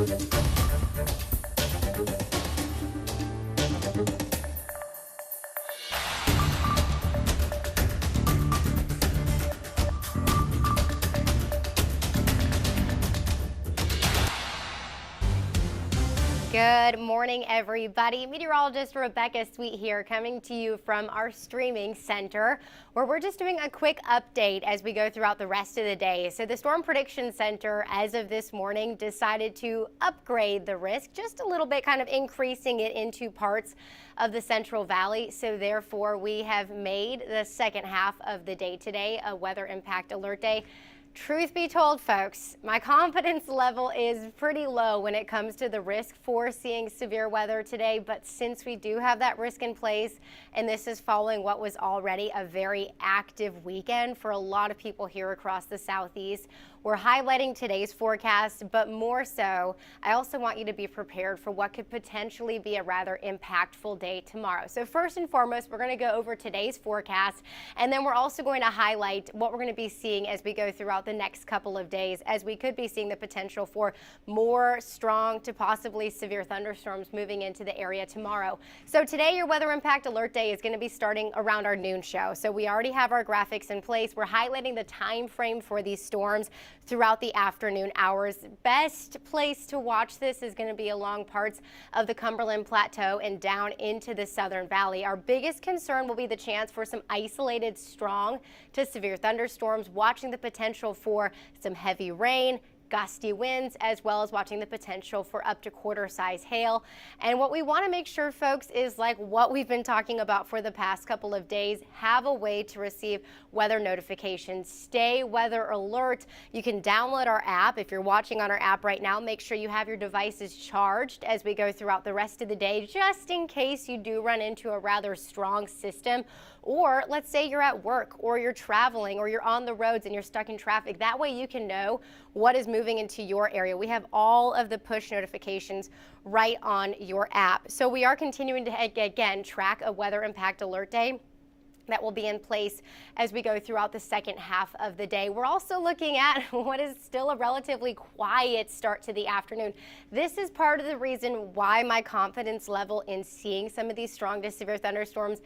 Good morning, everybody. Meteorologist Rebecca Sweet here, coming to you from our streaming center, where we're just doing a quick update as we go throughout the rest of the day. So the Storm Prediction Center, as of this morning, decided to upgrade the risk just a little bit, kind of increasing it into parts of the Central Valley. So therefore, we have made the second half of the day today a weather impact alert day. Truth be told, folks, my confidence level is pretty low when it comes to the risk for seeing severe weather today. But since we do have that risk in place, and this is following what was already a very active weekend for a lot of people here across the Southeast, we're highlighting today's forecast, but more so, I also want you to be prepared for what could potentially be a rather impactful day tomorrow. So first and foremost, we're going to go over today's forecast, and then we're also going to highlight what we're going to be seeing as we go throughout the next couple of days, as we could be seeing the potential for more strong to possibly severe thunderstorms moving into the area tomorrow. So today, your weather impact alert day is going to be starting around our noon show. So we already have our graphics in place. We're highlighting the time frame for these storms throughout the afternoon hours. Best place to watch this is going to be along parts of the Cumberland Plateau and down into the Southern Valley. Our biggest concern will be the chance for some isolated strong to severe thunderstorms, watching the potential for some heavy rain, gusty winds, as well as watching the potential for up to quarter-size hail. And what we want to make sure, folks, is like what we've been talking about for the past couple of days, have a way to receive weather notifications. Stay weather alert. You can download our app. If you're watching on our app right now, make sure you have your devices charged as we go throughout the rest of the day, just in case you do run into a rather strong system. Or let's say you're at work or you're traveling or you're on the roads and you're stuck in traffic. That way you can know what is moving into your area. We have all of the push notifications right on your app. So we are continuing to, again, track a weather impact alert day that will be in place as we go throughout the second half of the day. We're also looking at what is still a relatively quiet start to the afternoon. This is part of the reason why my confidence level in seeing some of these strong to severe thunderstorms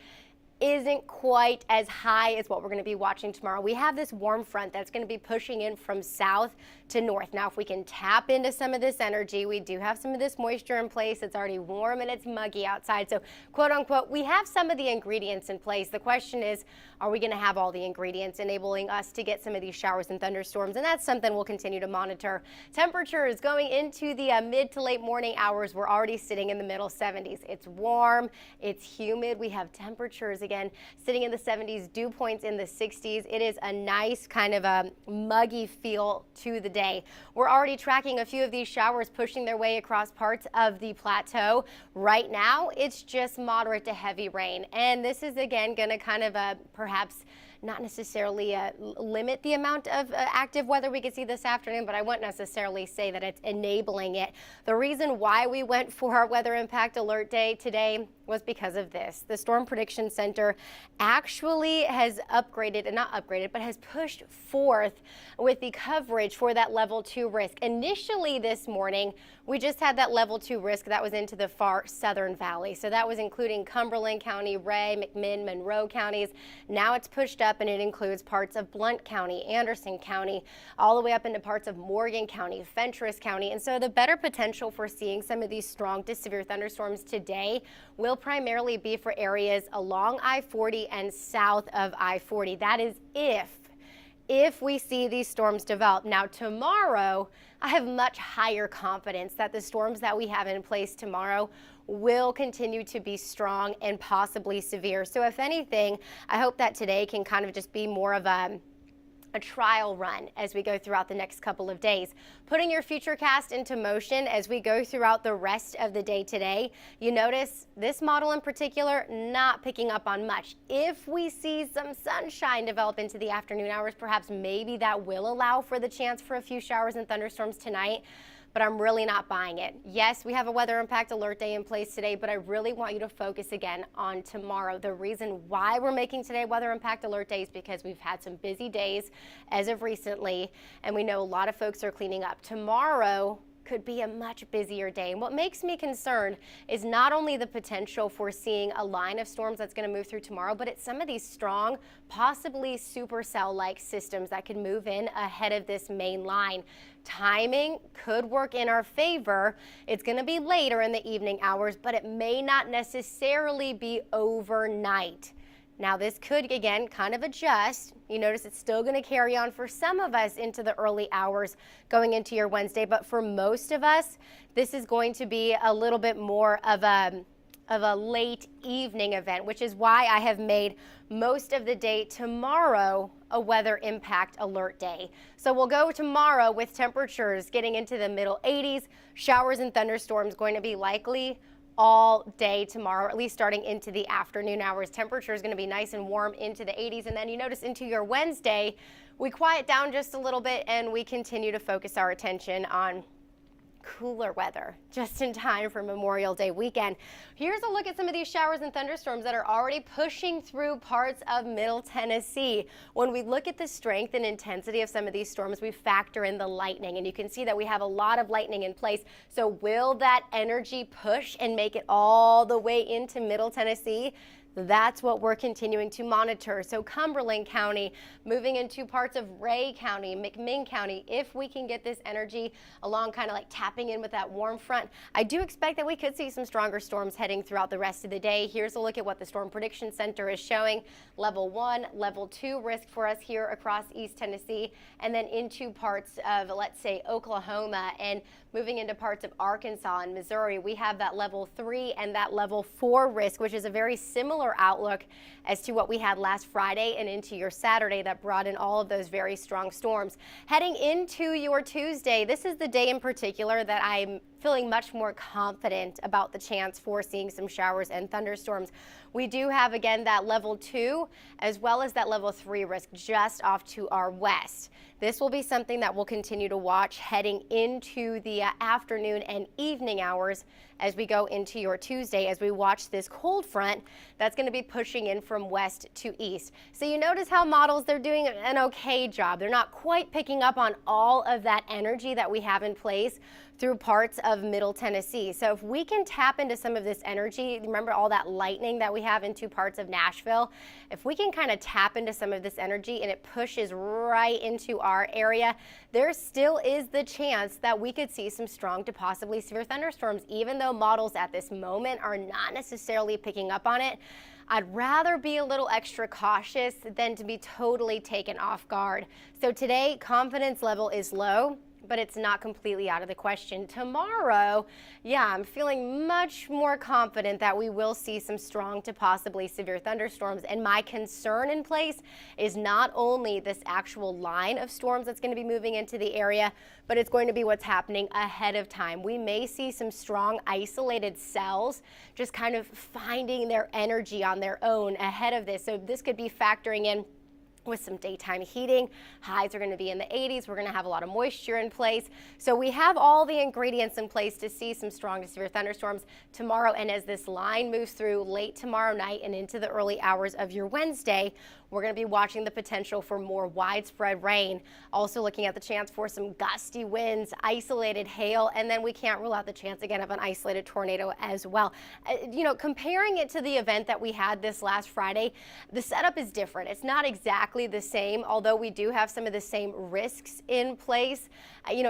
isn't quite as high as what we're going to be watching tomorrow. We have this warm front that's going to be pushing in from south to north. Now, if we can tap into some of this energy, we do have some of this moisture in place. It's already warm and it's muggy outside. So, quote unquote, we have some of the ingredients in place. The question is, are we going to have all the ingredients enabling us to get some of these showers and thunderstorms? And that's something we'll continue to monitor. Temperatures going into the mid to late morning hours, we're already sitting in the middle 70s. It's warm, it's humid. We have temperatures again sitting in the 70s, dew points in the 60s. It is a nice kind of a muggy feel to the day. We're already tracking a few of these showers pushing their way across parts of the plateau. Right now, it's just moderate to heavy rain. And this is again going to kind of perhaps not necessarily limit the amount of active weather we could see this afternoon, but I wouldn't necessarily say that it's enabling it. The reason why we went for our weather impact alert day today was because of this. The Storm Prediction Center actually has upgraded, and not upgraded, but has pushed forth with the coverage for that level 2 risk. Initially this morning, we just had that level 2 risk that was into the far Southern Valley. So that was including Cumberland County, Ray, McMinn, Monroe counties. Now it's pushed up and it includes parts of Blount County, Anderson County, all the way up into parts of Morgan County, Fentress County. And so the better potential for seeing some of these strong to severe thunderstorms today will primarily be for areas along I-40 and south of I-40. That is if we see these storms develop. Now tomorrow, I have much higher confidence that the storms that we have in place tomorrow will continue to be strong and possibly severe. So if anything, I hope that today can kind of just be more of a trial run as we go throughout the next couple of days. Putting your Futurecast into motion as we go throughout the rest of the day today, you notice this model in particular not picking up on much. If we see some sunshine develop into the afternoon hours, perhaps maybe that will allow for the chance for a few showers and thunderstorms tonight. But I'm really not buying it. Yes, we have a weather impact alert day in place today, but I really want you to focus again on tomorrow. The reason why we're making today weather impact alert day is because we've had some busy days as of recently, and we know a lot of folks are cleaning up. Tomorrow, could be a much busier day. And what makes me concerned is not only the potential for seeing a line of storms that's going to move through tomorrow, but it's some of these strong, possibly supercell-like systems that could move in ahead of this main line. Timing could work in our favor. It's going to be later in the evening hours, but it may not necessarily be overnight. Now this could, again, kind of adjust. You notice it's still going to carry on for some of us into the early hours going into your Wednesday, but for most of us, this is going to be a little bit more of a late evening event, which is why I have made most of the day tomorrow a weather impact alert day. So we'll go tomorrow with temperatures getting into the middle 80s, showers and thunderstorms going to be likely all day tomorrow, at least starting into the afternoon hours. Temperature is going to be nice and warm into the 80s. And then you notice into your Wednesday, we quiet down just a little bit and we continue to focus our attention on cooler weather just in time for Memorial Day weekend. Here's a look at some of these showers and thunderstorms that are already pushing through parts of Middle Tennessee. When we look at the strength and intensity of some of these storms, we factor in the lightning, and you can see that we have a lot of lightning in place. So will that energy push and make it all the way into Middle Tennessee? That's what we're continuing to monitor. So Cumberland County, moving into parts of Ray County, McMinn County, if we can get this energy along, kind of like tapping in with that warm front, I do expect that we could see some stronger storms heading throughout the rest of the day. Here's a look at what the Storm Prediction Center is showing. Level 1, Level 2 risk for us here across East Tennessee, and then into parts of, let's say, Oklahoma, and moving into parts of Arkansas and Missouri. We have that Level 3 and that Level 4 risk, which is a very similar outlook as to what we had last Friday and into your Saturday that brought in all of those very strong storms. Heading into your Tuesday, this is the day in particular that I'm feeling much more confident about the chance for seeing some showers and thunderstorms. We do have, again, that Level 2 as well as that Level 3 risk just off to our west. This will be something that we'll continue to watch heading into the afternoon and evening hours as we go into your Tuesday, as we watch this cold front that's going to be pushing in from west to east. So you notice how models, they're doing an okay job. They're not quite picking up on all of that energy that we have in place through parts of Middle Tennessee. So if we can tap into some of this energy, remember all that lightning that we have into parts of Nashville, if we can kind of tap into some of this energy and it pushes right into our area, there still is the chance that we could see some strong to possibly severe thunderstorms, even though models at this moment are not necessarily picking up on it. I'd rather be a little extra cautious than to be totally taken off guard. So today, confidence level is low, but it's not completely out of the question. Tomorrow, yeah, I'm feeling much more confident that we will see some strong to possibly severe thunderstorms. And my concern in place is not only this actual line of storms that's going to be moving into the area, but it's going to be what's happening ahead of time. We may see some strong isolated cells just kind of finding their energy on their own ahead of this. So this could be factoring in with some daytime heating. Highs are going to be in the 80s. We're going to have a lot of moisture in place. So we have all the ingredients in place to see some strong to severe thunderstorms tomorrow. And as this line moves through late tomorrow night and into the early hours of your Wednesday, we're going to be watching the potential for more widespread rain. Also looking at the chance for some gusty winds, isolated hail, and then we can't rule out the chance again of an isolated tornado as well. Comparing it to the event that we had this last Friday, the setup is different. It's not exactly the same, although we do have some of the same risks in place.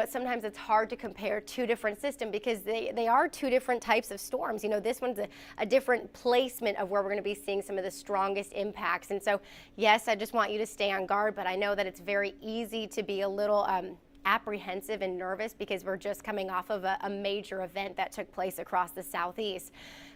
Sometimes it's hard to compare two different systems because they are two different types of storms. This one's a different placement of where we're going to be seeing some of the strongest impacts. And so, yes, I just want you to stay on guard, but I know that it's very easy to be a little apprehensive and nervous because we're just coming off of a major event that took place across the southeast.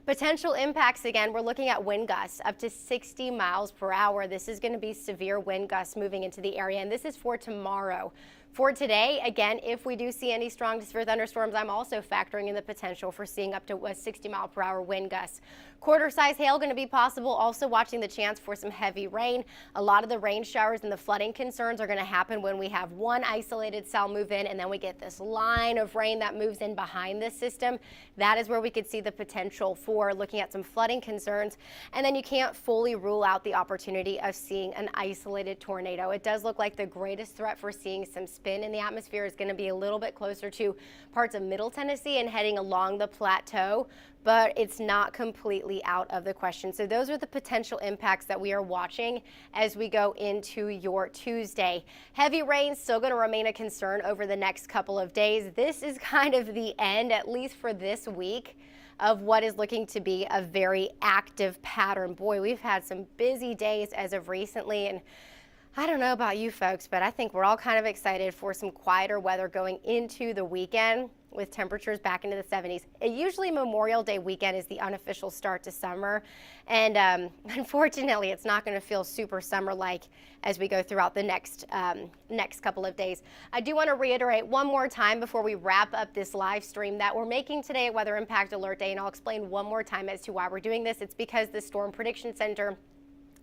Potential impacts, again, we're looking at wind gusts up to 60 miles per hour. This is going to be severe wind gusts moving into the area, and this is for tomorrow. For today, again, if we do see any strong to severe thunderstorms, I'm also factoring in the potential for seeing up to a 60-mile-per-hour wind gusts. Quarter-size hail going to be possible. Also watching the chance for some heavy rain. A lot of the rain showers and the flooding concerns are going to happen when we have one isolated cell move in and then we get this line of rain that moves in behind this system. That is where we could see the potential for looking at some flooding concerns. And then you can't fully rule out the opportunity of seeing an isolated tornado. It does look like the greatest threat for seeing some spin in the atmosphere is going to be a little bit closer to parts of Middle Tennessee and heading along the plateau, but it's not completely out of the question. So those are the potential impacts that we are watching as we go into your Tuesday. Heavy rain still going to remain a concern over the next couple of days. This is kind of the end, at least for this week, of what is looking to be a very active pattern. Boy, we've had some busy days as of recently, and I don't know about you folks, but I think we're all kind of excited for some quieter weather going into the weekend with temperatures back into the 70s. Usually Memorial Day weekend is the unofficial start to summer, and unfortunately it's not going to feel super summer-like as we go throughout the next couple of days. I do want to reiterate one more time before we wrap up this live stream that we're making today a Weather Impact Alert Day, and I'll explain one more time as to why we're doing this. It's because the Storm Prediction Center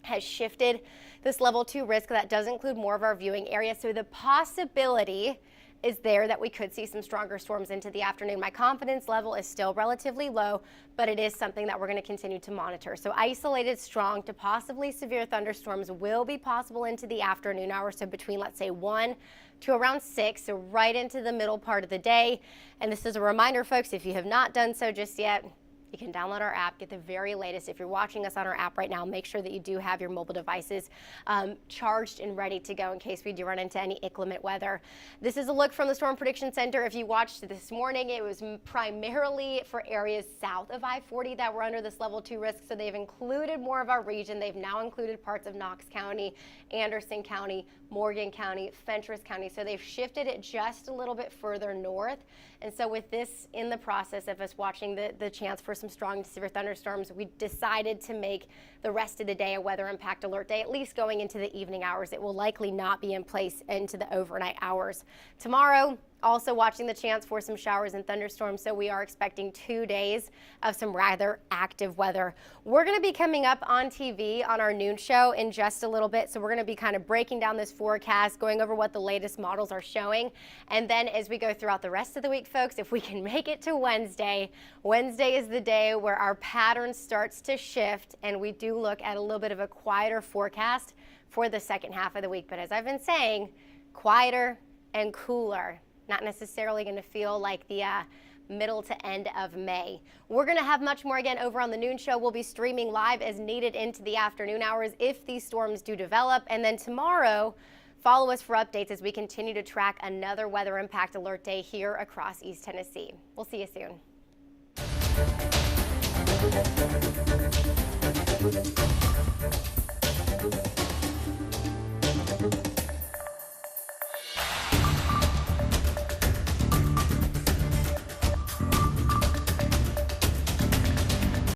has shifted this level 2 risk. That does include more of our viewing area, so the possibility is there that we could see some stronger storms into the afternoon. My confidence level is still relatively low, but it is something that we're going to continue to monitor. So isolated strong to possibly severe thunderstorms will be possible into the afternoon hours, so between, let's say, 1 to around 6, so right into the middle part of the day. And this is a reminder, folks, if you have not done so just yet, you can download our app, get the very latest. If you're watching us on our app right now, make sure that you do have your mobile devices charged and ready to go in case we do run into any inclement weather. This is a look from the Storm Prediction Center. If you watched this morning, it was primarily for areas south of I-40 that were under this level 2 risk. So they've included more of our region. They've now included parts of Knox County, Anderson County, Morgan County, Fentress County. So they've shifted it just a little bit further north. And so with this in the process of us watching the chance for some strong to severe thunderstorms, we decided to make the rest of the day a weather impact alert day, at least going into the evening hours. It will likely not be in place into the overnight hours. Tomorrow, also watching the chance for some showers and thunderstorms, so we are expecting 2 days of some rather active weather. We're going to be coming up on TV on our noon show in just a little bit, so we're going to be kind of breaking down this forecast, going over what the latest models are showing, and then as we go throughout the rest of the week, folks, if we can make it to Wednesday, Wednesday is the day where our pattern starts to shift, and we do look at a little bit of a quieter forecast for the second half of the week. But as I've been saying, quieter and cooler. Not necessarily going to feel like the middle to end of May. We're going to have much more again over on the noon show. We'll be streaming live as needed into the afternoon hours if these storms do develop. And then tomorrow, follow us for updates as we continue to track another weather impact alert day here across East Tennessee. We'll see you soon.